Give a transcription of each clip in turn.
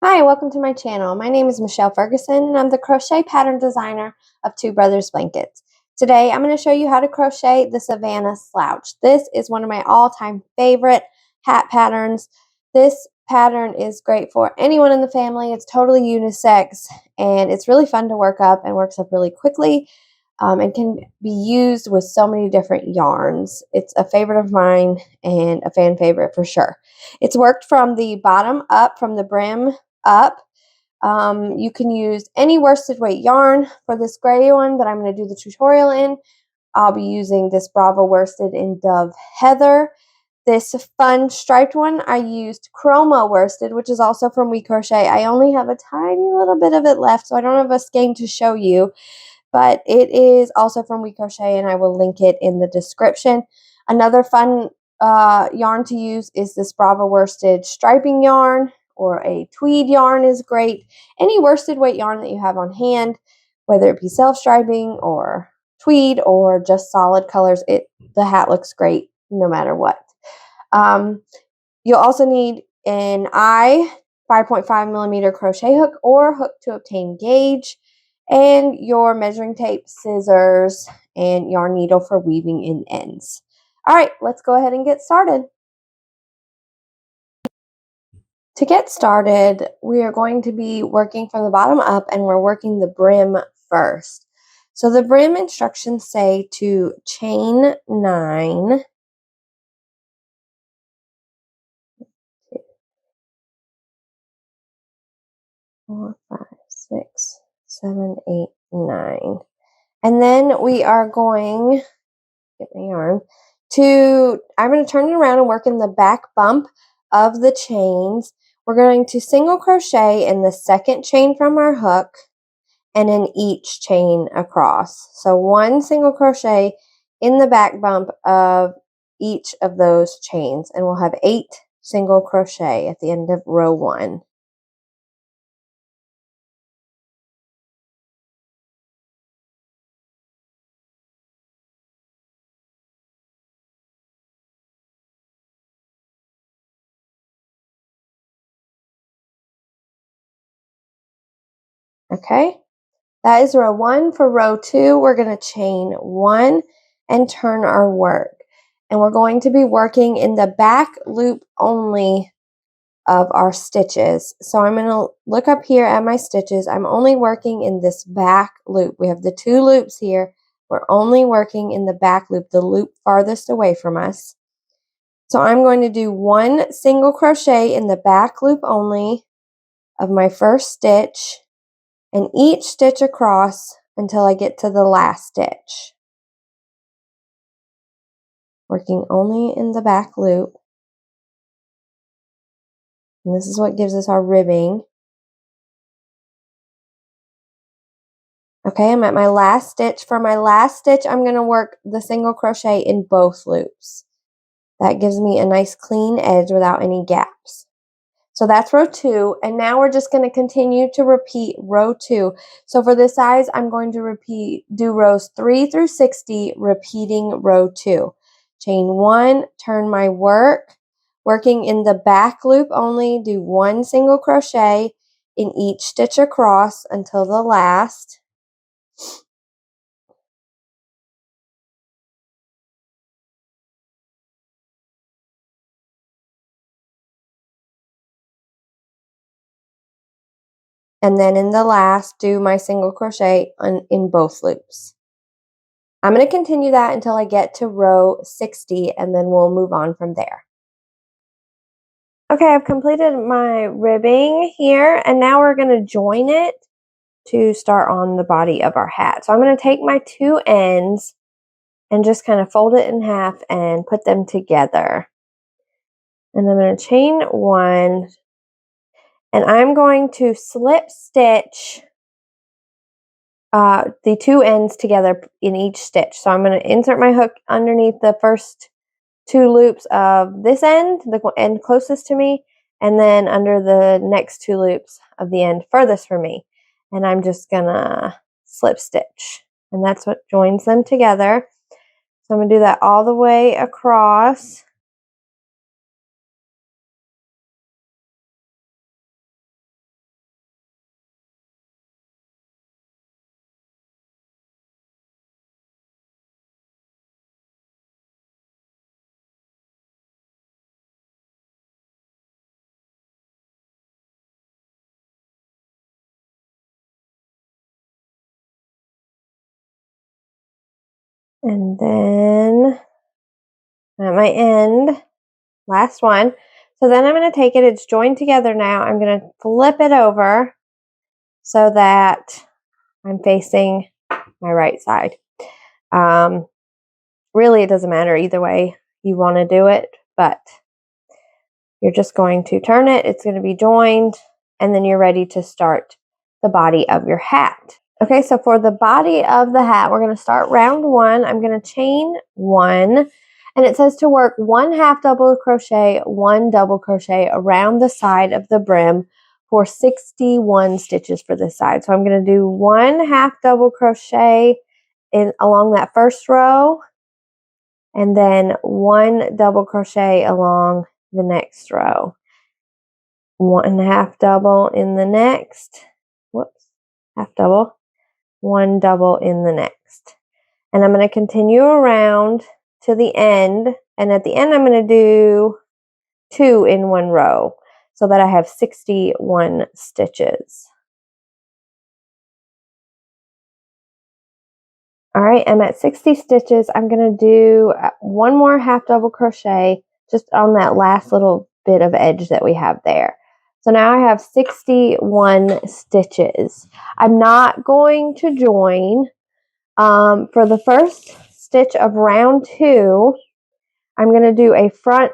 Hi, welcome to my channel. My name is Michelle Ferguson and I'm the crochet pattern designer of Two Brothers Blankets. Today I'm going to show you how to crochet the Savannah Slouch. This is one of my all-time favorite hat patterns. This pattern is great for anyone in the family. It's totally unisex and it's really fun to work up and works up really quickly. And can be used with so many different yarns. It's a favorite of mine and a fan favorite for sure. It's worked from the bottom up, from the brim up. You can use any worsted weight yarn. For this gray one that I'm going to do the tutorial in, I'll be using this Bravo worsted in Dove Heather. This fun striped one, I used Chroma worsted, which is also from We Crochet. I only have a tiny little bit of it left, so I don't have a skein to show you, but it is also from We Crochet, and I will link it in the description. Another fun yarn to use is this Bravo worsted striping yarn, or a tweed yarn is great. Any worsted weight yarn that you have on hand, whether it be self-striping or tweed or just solid colors, the hat looks great no matter what. You'll also need an 5.5 millimeter crochet hook or hook to obtain gauge, and your measuring tape, scissors, and yarn needle for weaving in ends. All right, let's go ahead and get started. To get started, we are going to be working from the bottom up, and we're working the brim first. So the brim instructions say to chain 9, 4, 5, 6, 7, 8, 9. And then we are going, get my yarn, I'm going to turn it around and work in the back bump of the chains. We're going to single crochet in the second chain from our hook and in each chain across. So one single crochet in the back bump of each of those chains, and we'll have 8 single crochet at the end of row 1. Okay, that is row 1. For row 2, we're going to chain 1 and turn our work. And we're going to be working in the back loop only of our stitches. So I'm going to look up here at my stitches. I'm only working in this back loop. We have the 2 loops here. We're only working in the back loop, the loop farthest away from us. So I'm going to do 1 single crochet in the back loop only of my first stitch, and each stitch across until I get to the last stitch. Working only in the back loop. And this is what gives us our ribbing. Okay, I'm at my last stitch. For my last stitch, I'm going to work the single crochet in both loops. That gives me a nice clean edge without any gaps. So that's row 2, and now we're just going to continue to repeat row 2. So for this size, I'm going to do rows 3 through 60, repeating row 2. Chain 1, turn my work, working in the back loop only, do 1 single crochet in each stitch across until the last. And then in the last, do my single crochet in both loops. I'm going to continue that until I get to row 60, and then we'll move on from there. Okay, I've completed my ribbing here, and now we're going to join it to start on the body of our hat. So I'm going to take my 2 ends and just kind of fold it in half and put them together. And I'm going to chain 1, and I'm going to slip stitch the 2 ends together in each stitch. So I'm going to insert my hook underneath the first 2 loops of this end, the end closest to me, and then under the next 2 loops of the end furthest from me. And I'm just going to slip stitch. And that's what joins them together. So I'm going to do that all the way across. And then at my end, last one. So then I'm going to take it, it's joined together now. I'm going to flip it over so that I'm facing my right side. Really, it doesn't matter either way you want to do it, but you're just going to turn it. It's going to be joined, and then you're ready to start the body of your hat. Okay, so for the body of the hat, we're going to start round 1. I'm going to chain 1, and it says to work 1 half double crochet, 1 double crochet around the side of the brim for 61 stitches for this side. So I'm going to do 1 half double crochet along that first row, and then 1 double crochet along the next row. 1 half double in the next. Whoops, half double. 1 double in the next. And I'm going to continue around to the end. And at the end, I'm going to do 2 in 1 row so that I have 61 stitches. All right, I'm at 60 stitches. I'm going to do 1 more half double crochet just on that last little bit of edge that we have there. So now I have 61 stitches. I'm not going to join. For the first stitch of round 2, I'm going to do a front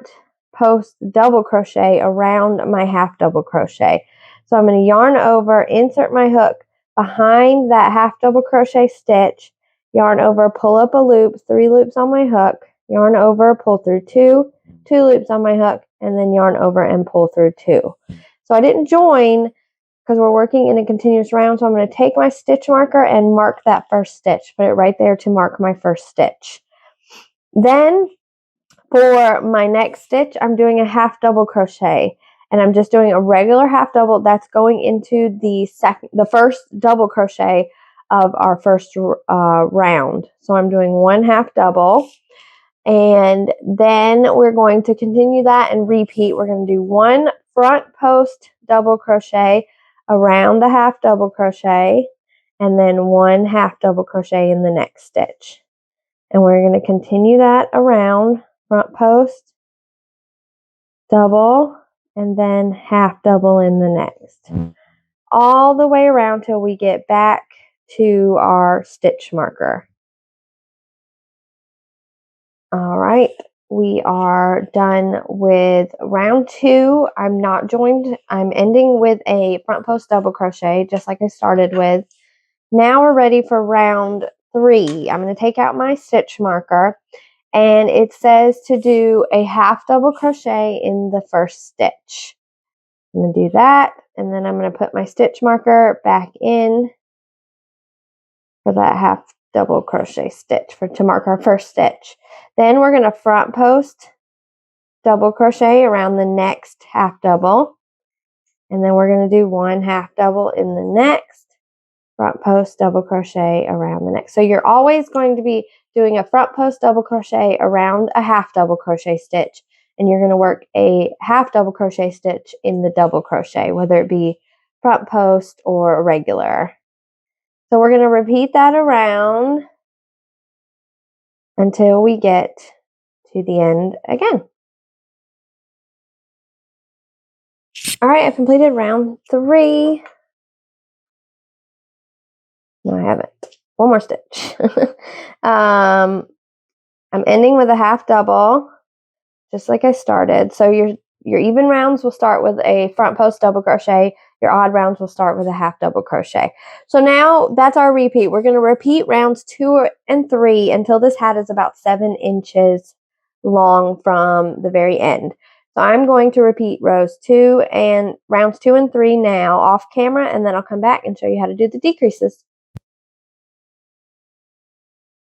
post double crochet around my half double crochet. So I'm going to yarn over, insert my hook behind that half double crochet stitch, yarn over, pull up a loop, 3 loops on my hook, yarn over, pull through 2 loops on my hook, and then yarn over and pull through 2. So I didn't join because we're working in a continuous round, so I'm going to take my stitch marker and mark that first stitch. Put it right there to mark my first stitch. Then for my next stitch, I'm doing a half double crochet, and I'm just doing a regular half double that's going into the first double crochet of our first round. So I'm doing 1 half double, and then we're going to continue that and repeat. We're going to do 1 front post double crochet around the half double crochet, and then 1 half double crochet in the next stitch. And we're going to continue that around, front post, double, and then half double in the next. All the way around till we get back to our stitch marker. All right, we are done with round 2. I'm not joined. I'm ending with a front post double crochet, just like I started with. Now we're ready for round 3. I'm going to take out my stitch marker, and it says to do a half double crochet in the first stitch. I'm going to do that, and then I'm going to put my stitch marker back in for that half double crochet stitch to mark our first stitch. Then we're going to front post double crochet around the next half double, and then we're going to do 1 half double in the next, front post double crochet around the next. So you're always going to be doing a front post double crochet around a half double crochet stitch, and you're going to work a half double crochet stitch in the double crochet, whether it be front post or regular. So we're going to repeat that around until we get to the end again. All right, I've completed round 3. No, I haven't. 1 more stitch. I'm ending with a half double, just like I started. So your even rounds will start with a front post double crochet. Your odd rounds will start with a half double crochet. So now that's our repeat. We're going to repeat rounds 2 and 3 until this hat is about 7 inches long from the very end. So I'm going to repeat rounds 2 and 3 now off camera, and then I'll come back and show you how to do the decreases.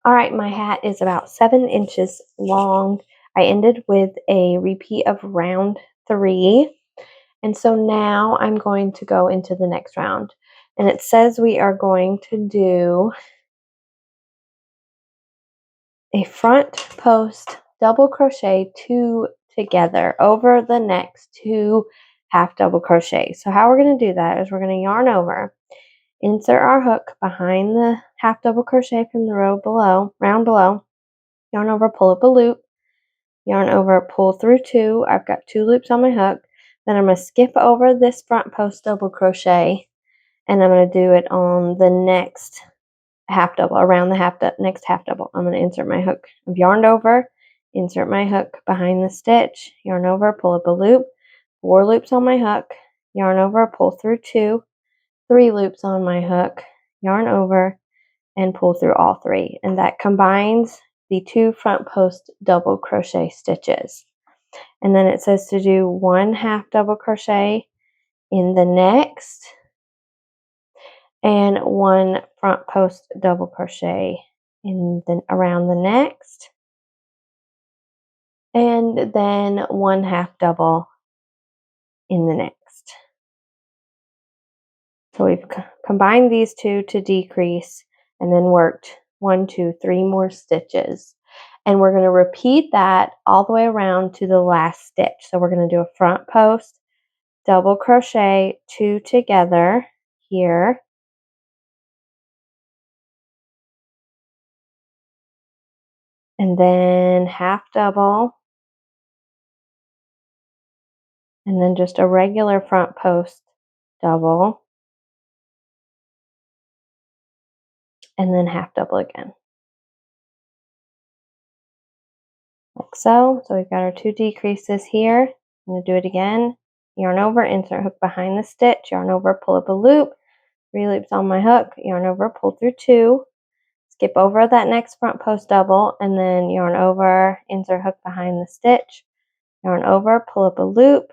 All right, my hat is about 7 inches long. I ended with a repeat of round 3. And so now I'm going to go into the next round. And it says we are going to do a front post double crochet 2 together over the next 2 half double crochet. So how we're going to do that is we're going to yarn over, insert our hook behind the half double crochet from the round below, yarn over, pull up a loop, yarn over, pull through 2. I've got 2 loops on my hook. Then I'm going to skip over this front post double crochet, and I'm going to do it on the next half double, around the next half double. I'm going to insert my hook. I've yarned over, insert my hook behind the stitch, yarn over, pull up a loop, 4 loops on my hook, yarn over, pull through 2, 3 loops on my hook, yarn over, and pull through all 3. And that combines the 2 front post double crochet stitches. And then it says to do 1 half double crochet in the next and 1 front post double crochet in around the next, and then 1 half double in the next. So we've combined these 2 to decrease and then worked 1, 2, 3 more stitches. And we're going to repeat that all the way around to the last stitch. So we're going to do a front post double crochet 2 together here, and then half double, and then just a regular front post double, and then half double again, like so. So we've got our 2 decreases here. I'm going to do it again. Yarn over, insert hook behind the stitch, yarn over, pull up a loop, 3 loops on my hook, yarn over, pull through 2, skip over that next front post double, and then yarn over, insert hook behind the stitch, yarn over, pull up a loop,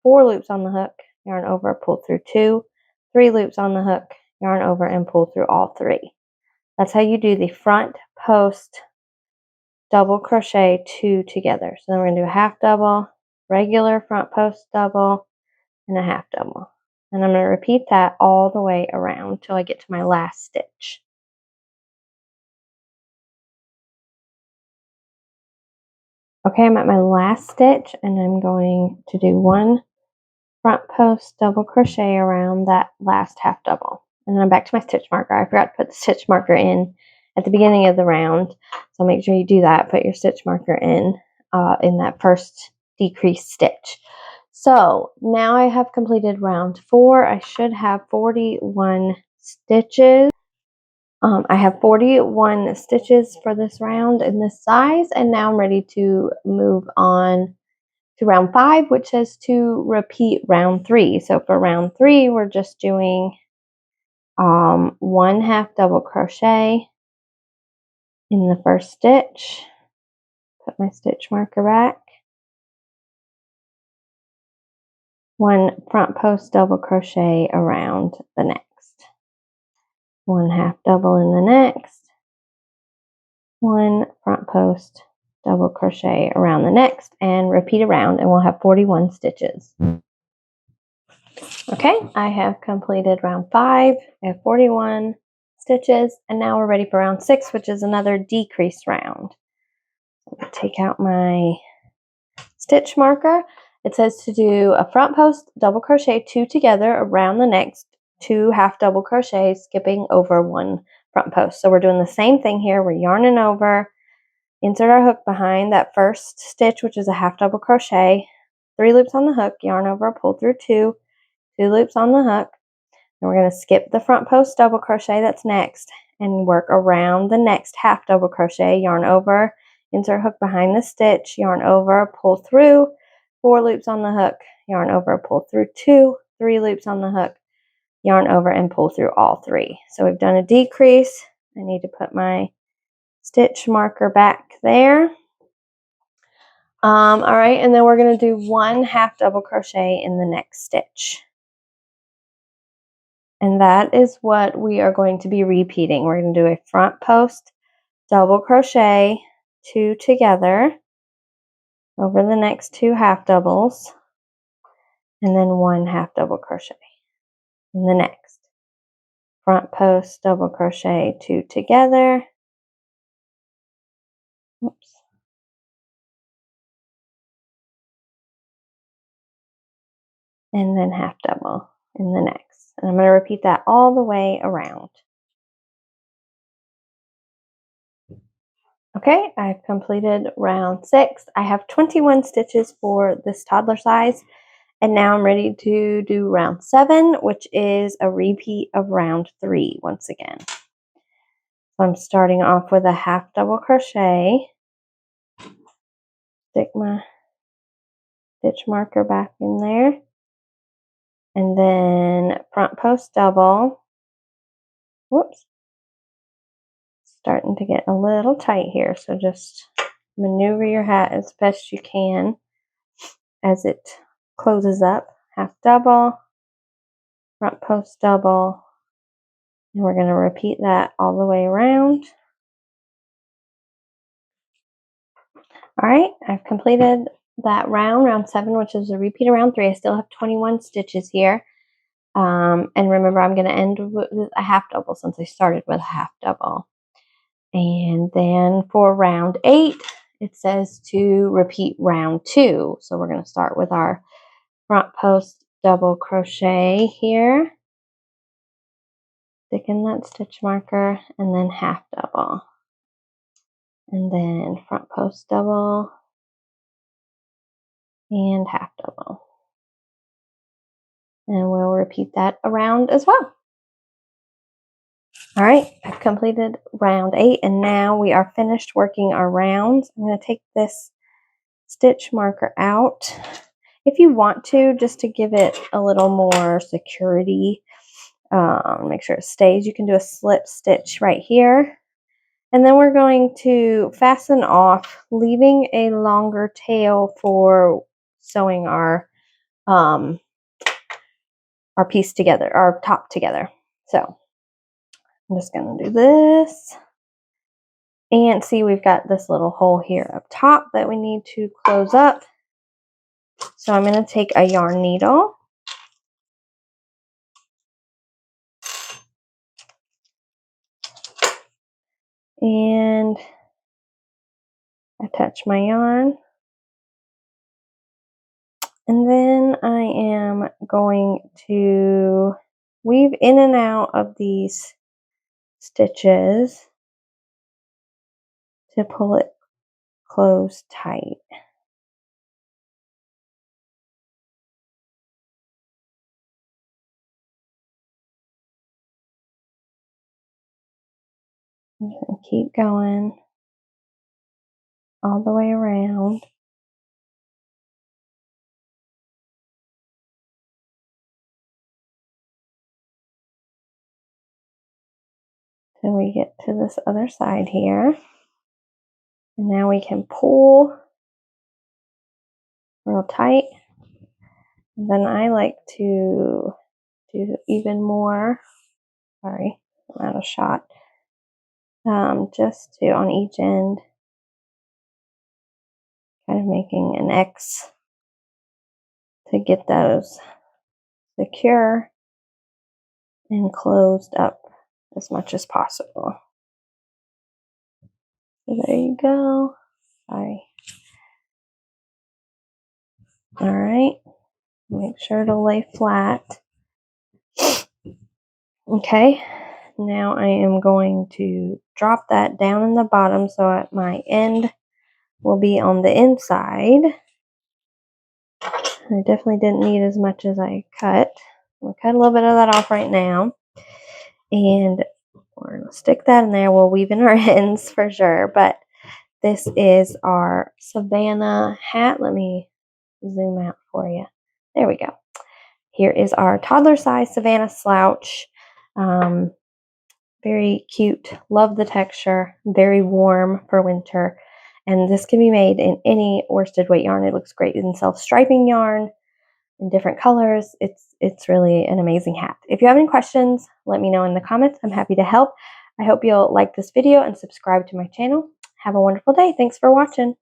4 loops on the hook, yarn over, pull through 2, 3 loops on the hook, yarn over, and pull through all 3. That's how you do the front post double crochet 2 together. So then we're going to do a half double, regular front post double, and a half double. And I'm going to repeat that all the way around till I get to my last stitch. Okay, I'm at my last stitch, and I'm going to do 1 front post double crochet around that last half double. And then I'm back to my stitch marker. I forgot to put the stitch marker in at the beginning of the round, so make sure you do that. Put your stitch marker in that first decreased stitch. So now I have completed round 4. I should have 41 stitches. I have 41 stitches for this round in this size, and now I'm ready to move on to round 5, which says to repeat round 3. So for round 3, we're just doing 1 half double crochet in the first stitch. Put my stitch marker back. 1 front post double crochet around the next. 1 half double in the next. 1 front post double crochet around the next, and repeat around, and we'll have 41 stitches. Okay, I have completed round 5. I have 41 stitches, and now we're ready for round 6, which is another decrease round. I'm going to take out my stitch marker. It says to do a front post double crochet 2 together around the next, 2 half double crochets, skipping over 1 front post. So we're doing the same thing here. We're yarning over, insert our hook behind that first stitch, which is a half double crochet, 3 loops on the hook, yarn over, pull through 2, 2 loops on the hook. And we're going to skip the front post double crochet that's next and work around the next half double crochet, yarn over, insert hook behind the stitch, yarn over, pull through, 4 loops on the hook, yarn over, pull through 2, 3 loops on the hook, yarn over, and pull through all 3. So we've done a decrease. I need to put my stitch marker back there. All right, and then we're going to do 1 half double crochet in the next stitch. And that is what we are going to be repeating. We're going to do a front post double crochet 2 together over the next 2 half doubles, and then 1 half double crochet in the next. Front post double crochet 2 together. Oops. And then half double in the next. And I'm going to repeat that all the way around. Okay, I've completed round 6. I have 21 stitches for this toddler size, and now I'm ready to do round 7, which is a repeat of round 3 once again. So I'm starting off with a half double crochet, stick my stitch marker back in there, and then front post double. Whoops, starting to get a little tight here, so just maneuver your hat as best you can as it closes up. Half double, front post double, and we're going to repeat that all the way around. All right, I've completed that round 7, which is a repeat of round 3. I still have 21 stitches here. And remember, I'm going to end with a half double since I started with a half double. And then for round 8, it says to repeat round 2. So we're going to start with our front post double crochet here, stick in that stitch marker, and then half double, and then front post double and half double, and we'll repeat that around as well. All right, I've completed round 8, and now we are finished working our rounds. I'm going to take this stitch marker out if you want to, just to give it a little more security. Make sure it stays. You can do a slip stitch right here, and then we're going to fasten off, leaving a longer tail for sewing our piece together, our top together. So I'm just going to do this. And see, we've got this little hole here up top that we need to close up. So I'm going to take a yarn needle and attach my yarn. And then I am going to weave in and out of these stitches to pull it closed tight. I'm going to keep going all the way around. Till we get to this other side here. And now we can pull real tight. And then I like to do even more. Sorry, I'm out of shot. Just to on each end, kind of making an X to get those secure and closed up as much as possible. So there you go. Sorry. All right. Make sure to lay flat. Okay. Now I am going to drop that down in the bottom so that my end will be on the inside. I definitely didn't need as much as I cut. We'll cut a little bit of that off right now. And we're going to stick that in there. We'll weave in our ends for sure. But this is our Savannah hat. Let me zoom out for you. There we go. Here is our toddler size Savannah Slouch. Very cute. Love the texture. Very warm for winter. And this can be made in any worsted weight yarn. It looks great in self-striping yarn in different colors. It's really an amazing hat. If you have any questions, let me know in the comments. I'm happy to help. I hope you'll like this video and subscribe to my channel. Have a wonderful day. Thanks for watching.